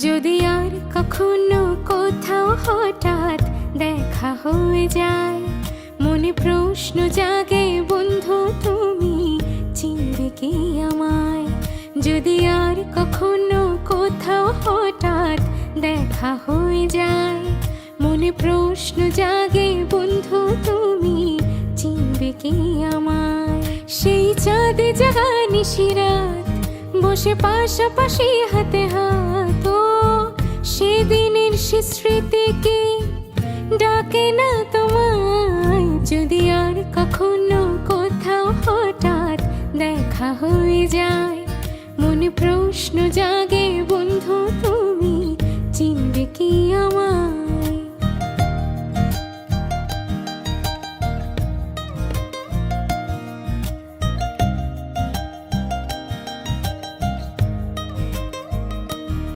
যদি আর কখনো কোথাও হঠাৎ দেখা হয়ে যায়, মনে প্রশ্ন জাগে বন্ধু তুমি চিনবে কি আমায়। যদি আর কখনো কোথাও হঠাৎ দেখা হয়ে যায়, মনে প্রশ্ন জাগে বন্ধু তুমি চিনবে কি আমায়। সেই চাঁদে জাগা নিশিরাত বসে পাশাপাশি হাতে হাত, সেদিনের সে স্মৃতি কি ডাকে না তোমায়। যদি আর কখনো কোথাও হঠাৎ দেখা হয়ে যায়, মনে প্রশ্ন জাগে বন্ধু